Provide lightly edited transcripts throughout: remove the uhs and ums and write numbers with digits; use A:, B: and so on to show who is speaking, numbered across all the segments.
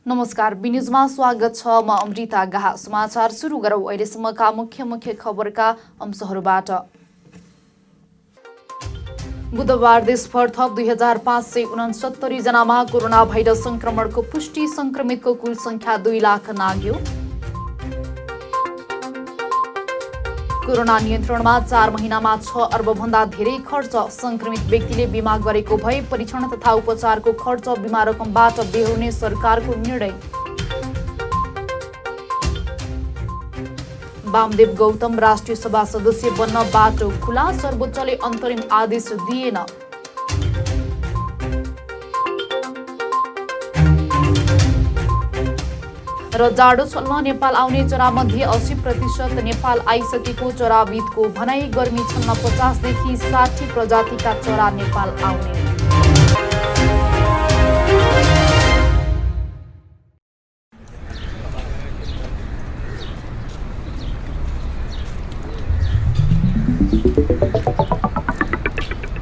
A: नमस्कार, बिन्युजमा स्वागत छ। म अमृता गाहा। समाचार सुरु गरौँ अहिलेसम्मका मुख्य खबरका अंशहरूबाट। बुधबार देशभर थप 2569 जनामा कोरोना भाइरस संक्रमणको पुष्टि। संक्रमितको कुल संख्या 2 लाख नाग्यो। कोरोना नियन्त्रणमा 4 महिनामा 6 अर्बभन्दा धेरै खर्च। संक्रमित व्यक्तिले बिमा गरेको भए परीक्षण तथा उपचारको खर्च बिमा रकमबाट बेहोर्ने सरकारको निर्णय। वामदेव गौतम राष्ट्रिय सभा सदस्य बन्न बाटो खुला। सर्वोच्चले अन्तरिम आदेश दिएन। र जाडो चल्न नेपाल आउने चरामध्ये 80% नेपाल आइसकेको चराविदको भनाई। गर्मी छल्न 50 देखि 60 प्रजातिका चरा नेपाल आउने।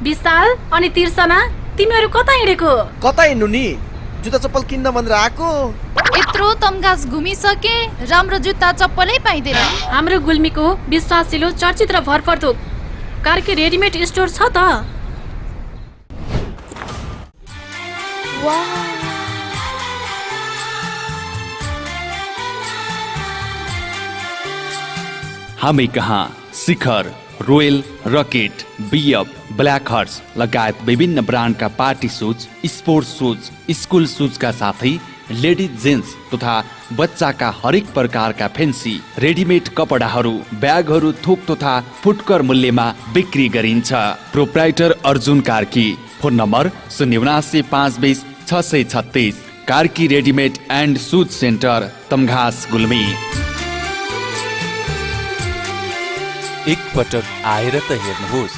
B: विशाल अनि तिर्सना, तिमीहरू कता हिँडेको?
C: कता हिँड्नु नि? जुत्ता चप्पल किन्न भनेर आएको।
D: यत्रो तमघास घुमिसके, राम्रो जुत्ता चप्पलै पाइँदैन।
B: हाम्रो गुल्मीको विश्वासिलो चर्चित र भरपर्दो कार्की रेडिमेड स्टोर छ त।
E: हामी कहाँ Shikhar, Royal, Rocket, BF, Black Horse लगायत विभिन्न ब्रान्डका party shoes, sports shoes, school सुजका साथै लेडिज जेन्ट्स तथा बच्चाका हरेक प्रकारका फेन्सी रेडिमेड कपडाहरू, ब्यागहरू थोक तथा फुटकर मूल्यमा बिक्री गरिन्छ। Proprietor Arjun Karki. Phone number 079 520 636। Karki readymade and shoes centre, Tamghas, Gulmi.
F: एकपटक आएर त हेर्नुहोस्।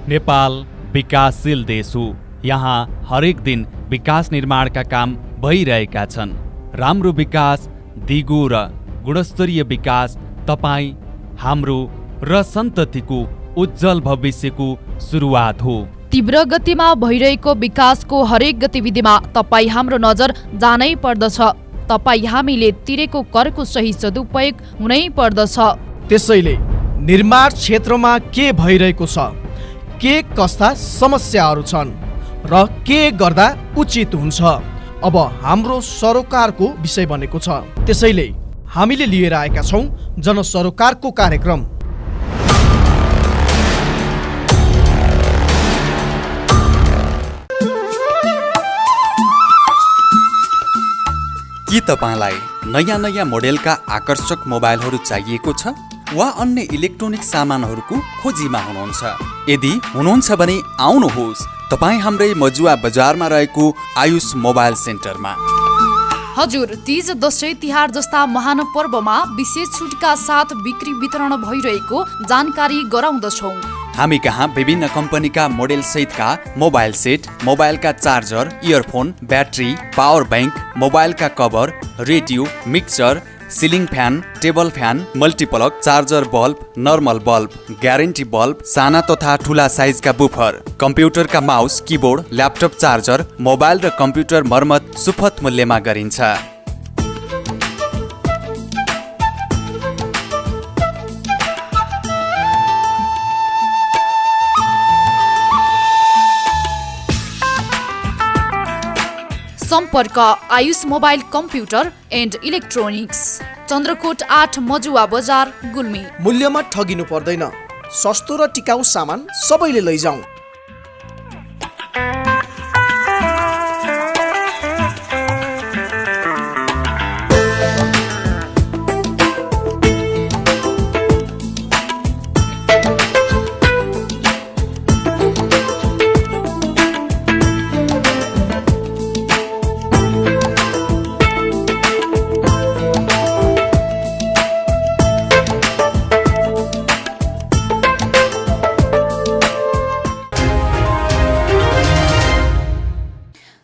G: नेपाल विकासशील देश हो। यहाँ हरेक दिन विकास निर्माणका काम भइरहेका छन्। राम्रो विकास, दिगो र गुणस्तरीय विकास तपाईँ, हाम्रो र सन्ततिको उज्जवल भविष्यको सुरुवात हो।
A: तीव्र गतिमा भइरहेको विकासको हरेक गतिविधिमा तपाईँ हाम्रो नजर जानै पर्दछ। तपाईँ हामीले तिरेको करको सही सदुपयोग हुनै पर्दछ।
C: त्यसैले निर्माण क्षेत्रमा के भइरहेको छ, के कस्ता समस्याहरू छन् र के गर्दा उचित हुन्छ, अब हाम्रो सरोकारको विषय बनेको छ। त्यसैले हामीले लिएर आएका छौँ जनसरोकारको कार्यक्रम।
F: के तपाईँलाई नयाँ नयाँ मोडेलका आकर्षक मोबाइलहरू चाहिएको छ वा अन्य इलेक्ट्रोनिक सामानहरूको खोजीमा हुनुहुन्छ? यदि हुनुहुन्छ भने आउनुहोस् तपाईँ हाम्रै मजुवा बजारमा रहेको आयुष मोबाइल सेन्टरमा।
A: हजुर, तीज, दशैं, तिहार जस्ता महान पर्वमा विशेष छुटका साथ बिक्री वितरण भइरहेको जानकारी गराउँदछौँ।
F: हामी कहाँ विभिन्न कम्पनीका मोडेल सहितका मोबाइल सेट, मोबाइलका charger, earphone, battery, power bank, मोबाइलका cover, radio, mixer, ceiling fan, table fan, multiplug, charger bulb, normal bulb, guarantee bulb, साना तथा ठुला साइजका बुफर, कम्प्युटरका mouse, keyboard, laptop charger, mobile र कम्प्युटर मर्मत सुपथ मूल्यमा गरिन्छ।
A: सम्पर्क Ayush mobile computer and electronics, Chandrakot 8, Majuwa Bazar, Gulmi.
C: मूल्यमा ठगिनु पर्दैन, सस्तो र टिकाउ सामान सबैले लैजाउँ।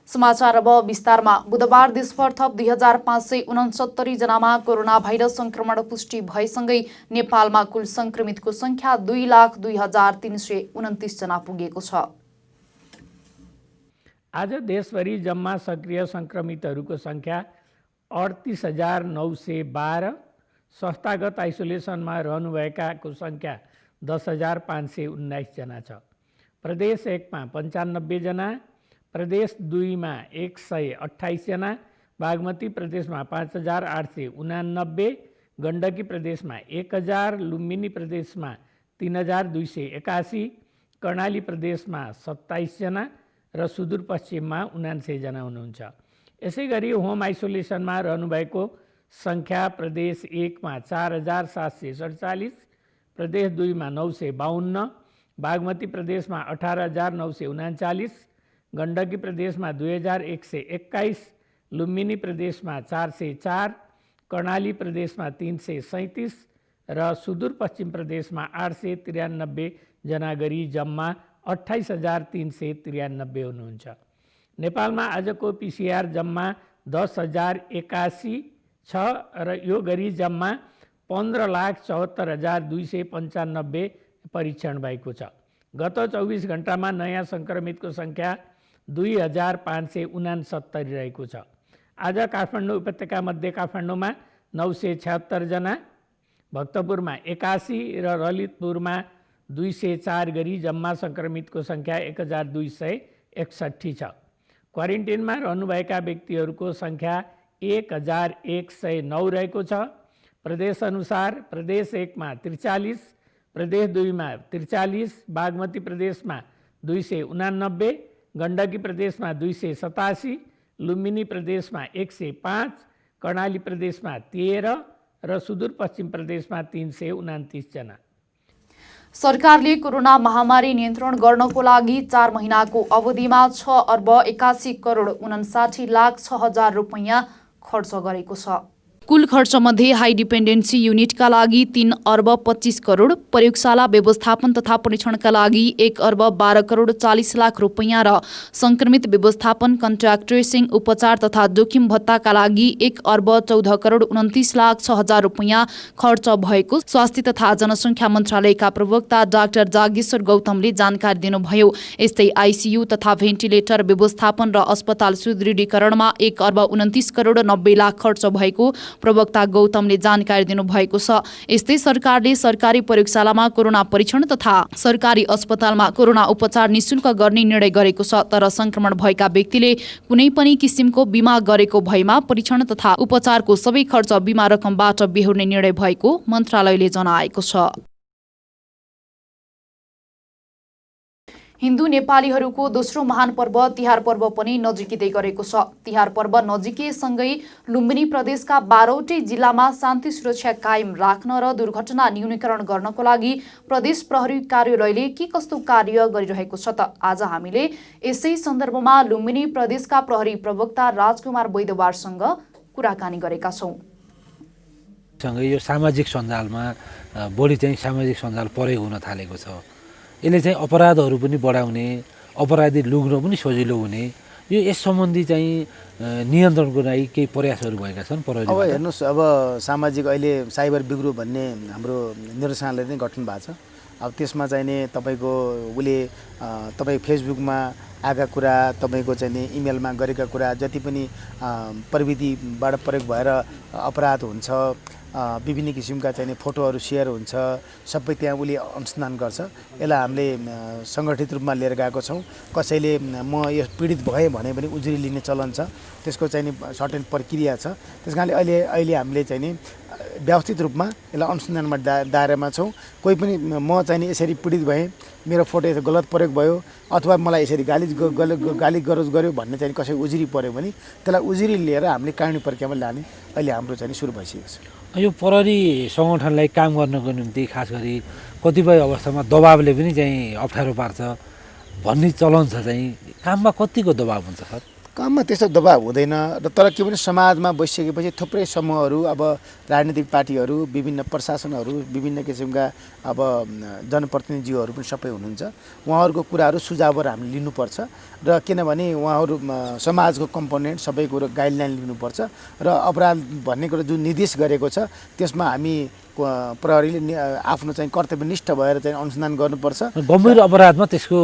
A: समाचार अब विस्तारमा। बुधबार देशभर थप 2569 जनामा कोरोना भाइरस संक्रमण पुष्टि भएसँगै नेपालमा कुल संक्रमितको संख्या 2,02,329 जना पुगेको छ।
H: आज देशभरि जम्मा सक्रिय सङ्क्रमितहरूको सङ्ख्या 38,912, संस्थागत आइसोलेसनमा रहनुभएकाको सङ्ख्या 10,519 जना छ। प्रदेश 1 मा 95 जना, प्रदेश 2 मा 128 जना, बागमती प्रदेशमा 5,889, गण्डकी प्रदेशमा 1,000, लुम्बिनी प्रदेशमा 3,281, कर्णाली प्रदेशमा 27 जना र सुदूरपश्चिममा 79 जना हुनुहुन्छ। यसै गरी होम आइसोलेसनमा रहनुभएको सङ्ख्या प्रदेश 1 मा 4,747, प्रदेश 2 मा 952, बागमती प्रदेशमा 18,939, गण्डकी प्रदेशमा 2,121, लुम्बिनी प्रदेशमा 404, कर्णाली प्रदेशमा 337 र सुदूरपश्चिम प्रदेशमा 893 जना गरी जम्मा 28,393 हुनुहुन्छ। नेपालमा आजको PCR जम्मा 10,081 छ र यो गरी जम्मा 15,74,295 परीक्षण भएको छ। गत 24 घण्टामा नयाँ सङ्क्रमितको सङ्ख्या 2,569 रहेको छ। आज काठमाडौँ उपत्यकामध्ये काठमाडौँमा 976 जना, भक्तपुरमा 81 र ललितपुरमा 204 गरी जम्मा सङ्क्रमितको सङ्ख्या 1,261 छ। क्वारेन्टिनमा रहनुभएका व्यक्तिहरूको सङ्ख्या 1,109 रहेको छ। प्रदेशअनुसार प्रदेश 1 मा 43, प्रदेश 2 मा 43, बागमती प्रदेशमा 289, गण्डकी प्रदेशमा 287, लुम्बिनी प्रदेशमा 105, कर्णाली प्रदेशमा 13 र सुदूरपश्चिम प्रदेशमा 329 जना।
A: सरकारले कोरोना महामारी नियन्त्रण गर्नको लागि 4 महिनाको अवधिमा 6,81,59,06,00,000 रुपैयाँ खर्च गरेको छ। कुल खर्चमध्ये हाई डिपेन्डेन्सी युनिटका लागि 3,25,00,00,000, प्रयोगशाला व्यवस्थापन तथा परीक्षणका लागि 1,12,40,00,000 रुपैयाँ र सङ्क्रमित व्यवस्थापन, कन्ट्याक्ट ट्रेसिङ, उपचार तथा जोखिम भत्ताका लागि 1,14,29,06,000 रुपैयाँ खर्च भएको स्वास्थ्य तथा जनसङ्ख्या मन्त्रालयका प्रवक्ता डाक्टर जागेश्वर गौतमले जानकारी दिनुभयो। यस्तै आइसियु तथा भेन्टिलेटर व्यवस्थापन र अस्पताल सुदृढीकरणमा 1,29,90,00,000 खर्च भएको प्रवक्ता गौतमले जानकारी दिनुभएको छ। यस्तै सरकारले सरकारी प्रयोगशालामा कोरोना परीक्षण तथा सरकारी अस्पतालमा कोरोना उपचार निशुल्क गर्ने निर्णय गरेको छ। तर संक्रमण भएका व्यक्तिले कुनै पनि किसिमको बिमा गरेको भएमा परीक्षण तथा उपचारको सबै खर्च बिमा रकमबाट बेहोर्ने निर्णय भएको मन्त्रालयले जनाएको छ। हिन्दू नेपालीहरूको दोस्रो महान पर्व तिहार पर्व पनि नजिकै गरेको छ। तिहार पर्व नजिकैसँगै लुम्बिनी प्रदेशका 12वटै जिल्लामा शान्ति सुरक्षा कायम राख्न र दुर्घटना न्यूनीकरण गर्नको लागि प्रदेश प्रहरी कार्यालयले के कस्तो कार्य गरिरहेको छ त आज हामीले यसै सन्दर्भमा लुम्बिनी प्रदेशका प्रहरी प्रवक्ता राजकुमार वैद्यवारसँग कुराकानी गरेका छौँ।
I: यो सामाजिक सञ्जालमा बढी चाहिँ सामाजिक सञ्जाल प्रयोग हुन थालेको छ। यसले चाहिँ अपराधहरू पनि बढाउने, अपराधी लुक्न पनि सजिलो हुने, यो यस सम्बन्धी चाहिँ नियन्त्रणको लागि केही प्रयासहरू भएका छन् प्रहरी।
J: अब हेर्नुहोस्, अब सामाजिक अहिले साइबर बिग्रो भन्ने हाम्रो निर्देशनालय नै गठन भएको छ। अब त्यसमा चाहिँ नि तपाईँको तपाईँ फेसबुकमा आएका कुरा, तपाईँको चाहिँ नि इमेलमा गरेका कुरा, जति पनि प्रविधिबाट प्रयोग भएर अपराध हुन्छ, विभिन्न किसिमका चाहिँ फोटोहरू सेयर हुन्छ, सबै त्यहाँ उसले अनुसन्धान गर्छ। यसलाई हामीले सङ्गठित रूपमा लिएर गएको छौँ। कसैले म यो पीडित भएँ भने पनि उजुरी लिने चलन छ, त्यसको चाहिँ नि सर्टेन प्रक्रिया छ। त्यस कारणले अहिले हामीले चाहिँ नि व्यवस्थित रूपमा यसलाई अनुसन्धानमा दायरामा छौँ। कोही पनि म चाहिँ नि यसरी पीडित भएँ, मेरो फोटो यसरी गलत प्रयोग भयो अथवा मलाई यसरी गाली गरोज गर्यो भन्ने चाहिँ कसै उजुरी पऱ्यो भने त्यसलाई उजुरी लिएर हामीले कानुनी प्रक्रियामा लाने अहिले हाम्रो चाहिँ सुरु भइसकेको छ।
I: यो प्रहरी सङ्गठनलाई काम गर्नको निम्ति खास गरी कतिपय अवस्थामा दबावले पनि चाहिँ अप्ठ्यारो पार्छ भन्ने चलन छ। चाहिँ काममा कतिको दबाव हुन्छ सर?
J: काममा त्यस्तो दबाव हुँदैन र तर के भने समाजमा बसिसकेपछि थुप्रै समूहहरू, अब राजनीतिक पार्टीहरू, विभिन्न प्रशासनहरू, विभिन्न किसिमका अब जनप्रतिनिधिज्यूहरू पनि सबै हुनुहुन्छ। उहाँहरूको कुराहरू सुझावहरू हामीले लिनुपर्छ र किनभने उहाँहरू समाजको कम्पोनेन्ट सबै कुरो गाइडलाइन लिनुपर्छ र अपराध भन्ने कुरो जुन निर्देश गरेको छ त्यसमा हामी प्रहरीले आफ्नो चाहिँ कर्तव्यनिष्ठ भएर चाहिँ अनुसन्धान गर्नुपर्छ।
I: गम्भीर अपराधमा त्यसको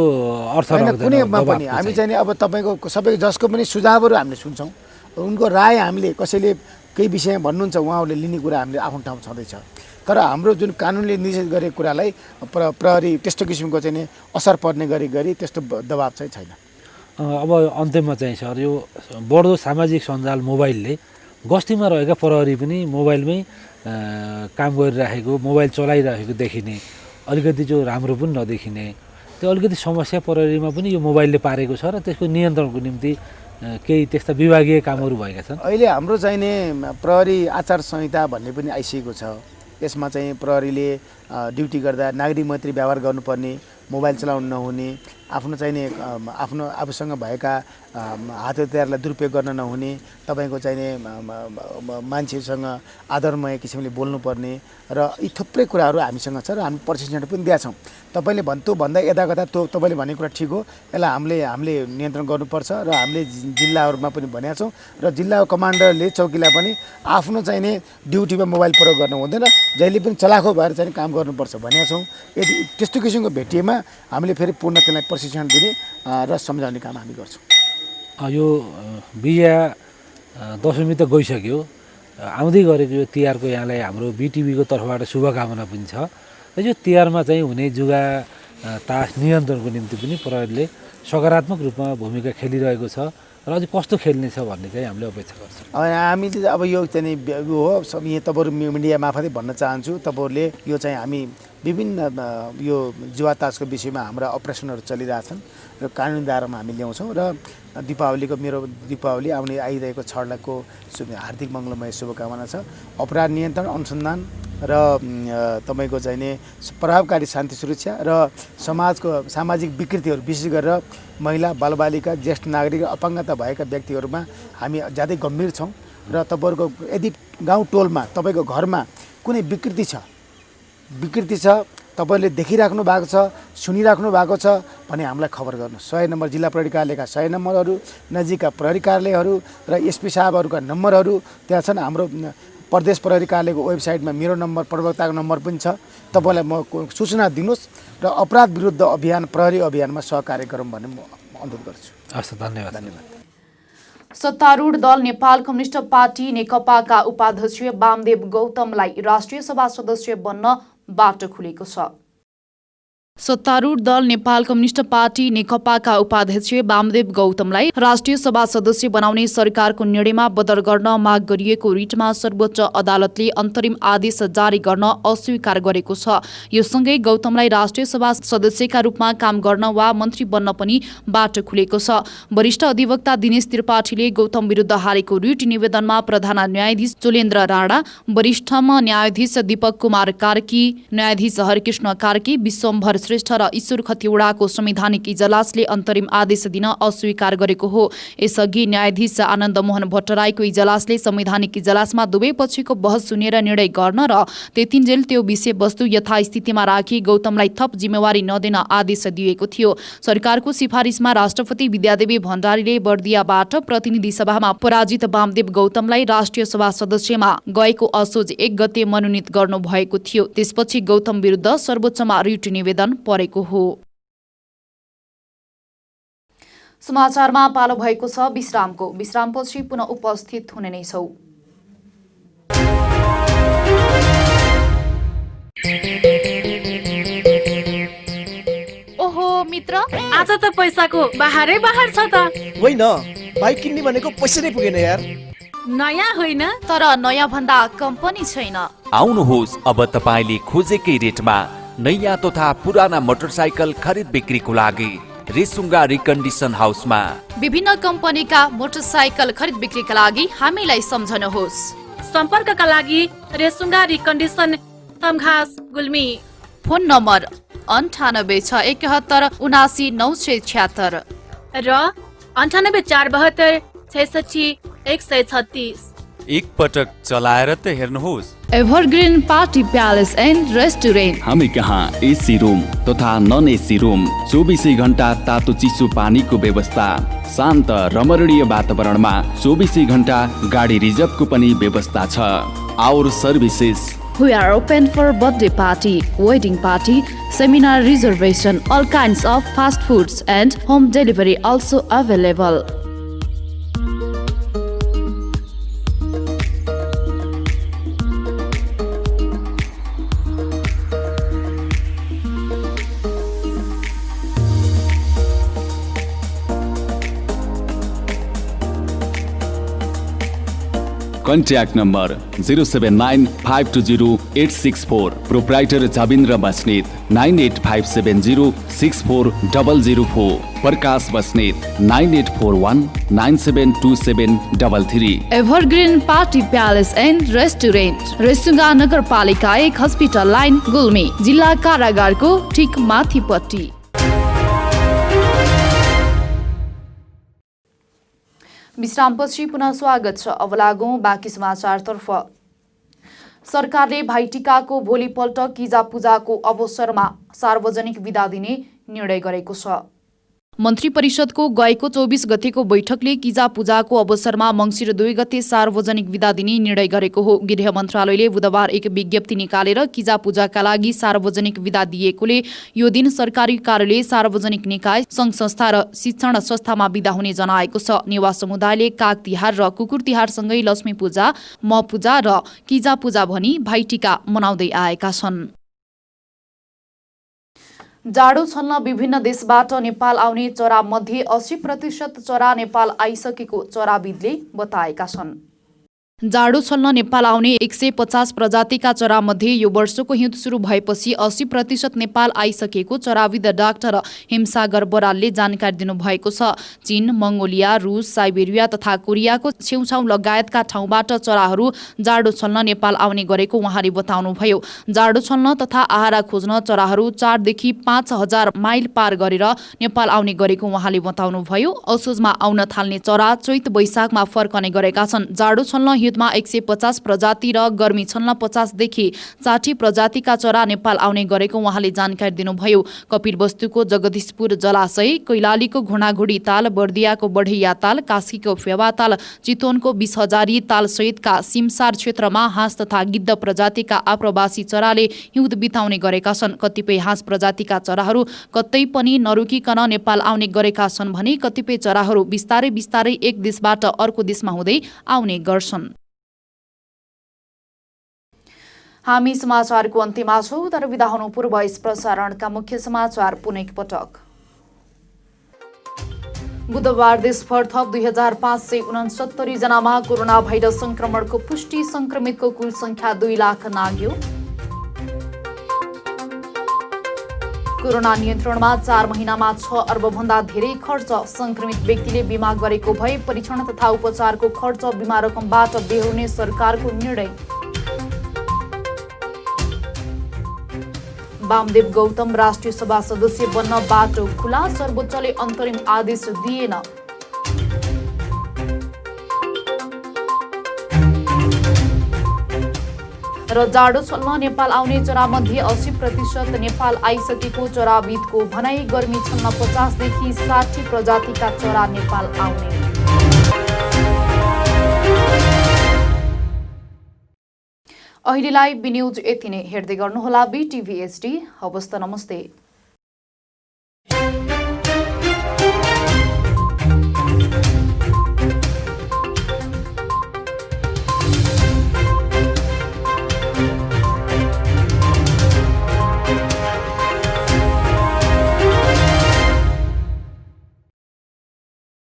I: अर्थ
J: होइन
I: राख्दैन,
J: कुनैमा पनि
I: दबाबको
J: हामी
I: चाहिँ।
J: चाहिँ अब तपाईँको सबै जसको पनि सुझावहरू हामीले सुन्छौँ, उनको राय हामीले कसैले केही विषयमा भन्नुहुन्छ उहाँहरूले लिने कुरा हामीले आफ्नो ठाउँ छँदैछ। तर हाम्रो जुन कानुनले निर्देशित गरेको कुरालाई प्रहरी त्यस्तो किसिमको चाहिँ नि असर पर्ने गरी त्यस्तो दबाब चाहिँ छैन।
I: अब अन्त्यमा चाहिँ सर यो बढ्दो सामाजिक सञ्जाल मोबाइलले गस्तीमा रहेका प्रहरी पनि मोबाइलमै काम गरिराखेको, मोबाइल चलाइरहेको देखिने, अलिकति जो राम्रो पनि नदेखिने, त्यो अलिकति समस्या प्रहरीमा पनि यो मोबाइलले पारेको छ र त्यसको नियन्त्रणको निम्ति केही त्यस्ता विभागीय कामहरू भएका छन्।
J: अहिले हाम्रो चाहिँ नि प्रहरी आचार संहिता भन्ने पनि आइसकेको छ। यसमा चाहिँ प्रहरीले ड्युटी गर्दा नागरिक मैत्री व्यवहार गर्नुपर्ने, मोबाइल चलाउनु नहुने, आफ्नो चाहिँ नि आफ्नो आफूसँग भएका हात हतियारलाई दुरुपयोग गर्न नहुने, तपाईँको चाहिँ नि मान्छेसँग आदरमय किसिमले बोल्नुपर्ने र यी थुप्रै कुराहरू हामीसँग छ र हामी प्रशिक्षण पनि दिएका छौँ। तपाईँले भन्दा यदाकदा तपाईँले भनेको कुरा ठिक हो, यसलाई हामीले नियन्त्रण गर्नुपर्छ र हामीले जिल्लाहरूमा पनि भनेका छौँ र जिल्ला कमान्डरले चौकीलाई पनि आफ्नो चाहिँ नि ड्युटीमा मोबाइल प्रयोग गर्नु हुँदैन, जहिले पनि चलाखो भएर चाहिँ काम गर्नुपर्छ भनेका छौँ। यदि त्यस्तो किसिमको भेटिएमा हामीले फेरि पूर्ण त्यसलाई प्रशिक्षण दिने र सम्झाउने काम हामी गर्छौँ।
I: यो बिहा दशमी त गइसक्यो, आउँदै गरेको यो तिहारको यहाँलाई हाम्रो बिटिभीको तर्फबाट शुभकामना पनि छ। र यो तिहारमा चाहिँ हुने जुगा तास नियन्त्रणको निम्ति पनि प्रहरीले सकारात्मक रूपमा भूमिका खेलिरहेको छ र अझै कस्तो खेल्नेछ भन्ने चाहिँ हामीले अपेक्षा गर्छौँ।
J: हामी चाहिँ अब यो चाहिँ हो यहाँ तपाईँहरू मिडिया मार्फतै भन्न चाहन्छु, तपाईँहरूले यो चाहिँ हामी विभिन्न यो जुवा तासको विषयमा हाम्रा अपरेसनहरू चलिरहेछन् र कानुनी दायरामा हामी ल्याउँछौँ र मेरो दीपावली आइरहेको छड्लाको हार्दिक मङ्गलमय शुभकामना छ। अपराध नियन्त्रण अनुसन्धान र तपाईँको चाहिँ नि प्रभावकारी शान्ति सुरक्षा र सामाजिक विकृतिहरू विशेष गरेर महिला, बालबालिका, ज्येष्ठ नागरिक, अपाङ्गता भएका व्यक्तिहरूमा हामी ज्यादै गम्भीर छौँ र तपाईँहरूको यदि गाउँ टोलमा तपाईँको घरमा कुनै विकृति छ तपाईँले देखिराख्नु भएको छ, सुनिराख्नु भएको छ भने हामीलाई खबर गर्नु। 100 नम्बर जिल्ला प्रहरी कार्यालयका 100 नम्बरहरू, नजिकका प्रहरी कार्यालयहरू र एसपी साहबहरूका नम्बरहरू त्यहाँ छन्। हाम्रो प्रदेश प्रहरी कार्यालयको वेबसाइटमा मेरो नम्बर, प्रवक्ताको नम्बर पनि छ। तपाईँलाई म सूचना दिनुहोस् र अपराध विरुद्ध अभियान प्रहरी अभियानमा सहकार्य गरौँ भन्ने म अनुरोध गर्छु।
I: हस्, धन्यवाद।
A: सत्तारूढ दल नेपाल कम्युनिस्ट पार्टी नेकपाका उपाध्यक्ष वामदेव गौतमलाई राष्ट्रिय सभा सदस्य बन्न बाटो खुलेको छ। सत्तारूढ दल नेपाल कम्युनिस्ट पार्टी नेकपाका उपाध्यक्ष वामदेव गौतमलाई राष्ट्रिय सभा सदस्य बनाउने सरकारको निर्णयमा बदर गर्न माग गरिएको रिटमा सर्वोच्च अदालतले अन्तरिम आदेश जारी गर्न अस्वीकार गरेको छ। यो सँगै गौतमलाई राष्ट्रिय सभा सदस्यका रूपमा काम गर्न वा मन्त्री बन्न पनि बाटो खुलेको छ। वरिष्ठ अधिवक्ता दिनेश त्रिपाठीले गौतम विरुद्ध हालेको रिट निवेदनमा प्रधान न्यायाधीश चोलेन्द्र राणा, वरिष्ठमा न्यायाधीश दीपक कुमार कार्की, न्यायाधीश हरिकृष्ण कार्की, विश्वम्भर श्रेष्ठ र ईश्वर खतिवड़ाको संवैधानिक इजलासले अन्तरिम आदेश दिन अस्वीकार गरेको हो। यसअघि न्यायाधीश आनन्द मोहन भट्टराईको इजलासले संवैधानिक इजलासमा दुवै पक्षको बहस सुनेर निर्णय गर्न र त्यतिन्जेल त्यो विषयवस्तु यथास्थितिमा राखी गौतमलाई थप जिम्मेवारी नदेन आदेश दिएको थियो। सरकारको सिफारिसमा राष्ट्रपति विद्यादेवी भण्डारीले बर्दियाबाट प्रतिनिधि सभामा पराजित वामदेव गौतमलाई राष्ट्रिय सभा सदस्यमा गएको असोज 1 गते मनोनित गर्नु भएको थियो। त्यसपछि गौतम विरुद्ध सर्वोच्चमा रिट निवेदन परेको हो। समाचारमा पालो भएको छ विश्रामको। विश्रामपछि पुनः उपस्थित हुने नै छौं।
D: ओहो मित्र,
B: आज त पैसाको बाहरै बाहर छ त।
C: होइन, बाइक किन्ने भनेको पैसा नै पुगेन यार।
B: नयाँ होइन,
D: तर नयाँ भन्दा कम्पनी छैन।
E: आउनुहोस्, अब तपाईले खोजेकै रेटमा नयाँ तथा पुराना मोटरसाइकल खरिद बिक्रीको लागि रेसुङ्गा रिकन्डिसन हाउसमा।
D: विभिन्न कम्पनीका मोटरसाइकल खरिद बिक्रीका लागि हामीलाई सम्झनुहोस्।
B: सम्पर्कका लागि Resunga recondition, Tamghas, Gulmi.
D: Phone number 9861717976
B: र 9842766136।
F: एक पटक चलाएर त हेर्नुहोस्।
A: Evergreen party palace and restaurant.
E: हामी कहाँ एसी रूम तथा नन एसी रूम, 24 घण्टा तातो चिसो पानीको व्यवस्था, शान्त रमणीय वातावरणमा 24 घण्टा गाडी रिजर्भको पनि व्यवस्था छ। Our services
A: We are open for birthday party, wedding party, seminar reservation, all kinds of fast foods and home delivery also available.
E: Contact number 079520864. Proprietor Javindra Basnet 9857064004. Prakash Basnet 9841972733.
A: Evergreen Party Palace and Restaurant, Resunga नगरपालिका 1 hospital line Gulmi, जिल्ला कारागारको ठिक माथिपट्टि। विश्रामपछि पुनः स्वागत छ। अब लागौं बाँकी समाचारतर्फ। सरकारले भाइटिकाको भोलिपल्ट किजा पूजाको अवसरमा सार्वजनिक बिदा दिने निर्णय गरेको छ। मन्त्री परिषदको गएको 24 गतेको बैठकले किजा पूजाको अवसरमा मङ्सिर 2 गते सार्वजनिक बिदा दिने निर्णय गरेको हो। गृह मन्त्रालयले बुधबार एक विज्ञप्ति निकालेर किजा पूजाका लागि सार्वजनिक बिदा दिएकोले यो दिन सरकारी कार्यालय, सार्वजनिक निकाय, सङ्घ संस्था र शिक्षण संस्थामा बिदा हुने जनाएको छ। नेवा समुदायले काग तिहार र कुकुर तिहारसँगै लक्ष्मी पूजा, म पूजा र किजा पूजा भनी भाइटिका मनाउँदै आएका छन्। जाडो छल्न विभिन्न देशबाट नेपाल आउने चरा मध्ये 80% चरा नेपाल आइसकेको चराविदले बताएका छन्। जाडो छल्न नेपाल आउने 150 प्रजातिका चरा मध्ये यो वर्षको हिउँद सुरु भएपछि 80% नेपाल आइसकेको चराविद डाक्टर हेमसागर बरालले जानकारी दिनुभएको छ। चीन, मङ्गोलिया, रुस, साइबेरिया तथा कोरियाको छेउछाउ लगायतका ठाउँबाट चराहरू जाडो छल्न नेपाल आउने गरेको उहाँले बताउनुभयो। जाडो छल्न तथा आहारा खोज्न चराहरू 4 देखि 5000 माइल पार गरेर नेपाल आउने गरेको उहाँले बताउनुभयो। असोजमा आउन थाल्ने चरा चैत वैशाखमा फर्कने गरेका छन्। जाडो छल्न हिउँदमा 150 प्रजाति र गर्मी छल्न 50 देखि 60 प्रजातिका चरा नेपाल आउने गरेको उहाँले जानकारी दिनुभयो। कपिलवस्तुको जगदीशपुर जलाशय, कैलालीको घोडाघोडी ताल, बर्दियाको बढैया ताल, कास्कीको फेवा ताल, चितवनको 20,000 ताल सहितका सिमसार क्षेत्रमा हाँस तथा गिद्ध प्रजातिका आप्रवासी चराले हिउँद बिताउने गरेका छन्। कतिपय हाँस प्रजातिका चराहरू कतै पनि नरोकिकन नेपाल आउने गरेका छन् भने कतिपय चराहरू बिस्तारै बिस्तारै एक देशबाट अर्को देशमा हुँदै आउने गर्छन्। हामी समाचारको अन्त्यमा छौं, तर बिदा हुनु पूर्व यस प्रसारणका मुख्य समाचार पुनः एकपटक। बुधबार देशभर थप 2569 जनामा कोरोना भाइरस संक्रमणको पुष्टि, संक्रमितको कुल संख्या 2 लाख नाग्यो। कोरोना नियन्त्रणमा 4 महिनामा 6 अर्बभन्दा धेरै खर्च, संक्रमित व्यक्तिले बिमा गरेको भए परीक्षण तथा उपचारको खर्च बिमा रकमबाट बेहोर्ने सरकारको निर्णय। वामदेव गौतम राष्ट्रिय सभा सदस्य बन्न बाटो खुला, सर्वोच्चले अन्तरिम आदेश दिएन। र जाडो छल्न नेपाल आउने चरा मध्ये 80% नेपाल आइसकेको चराविदको भनाई, गर्मी छल्न 50 देखि 60 प्रजातिका चरा नेपाल आउने। अहिलेलाई बी न्यूज यति नै। हेर्दै गर्नुहोला BTV HD। हवस् त, नमस्ते।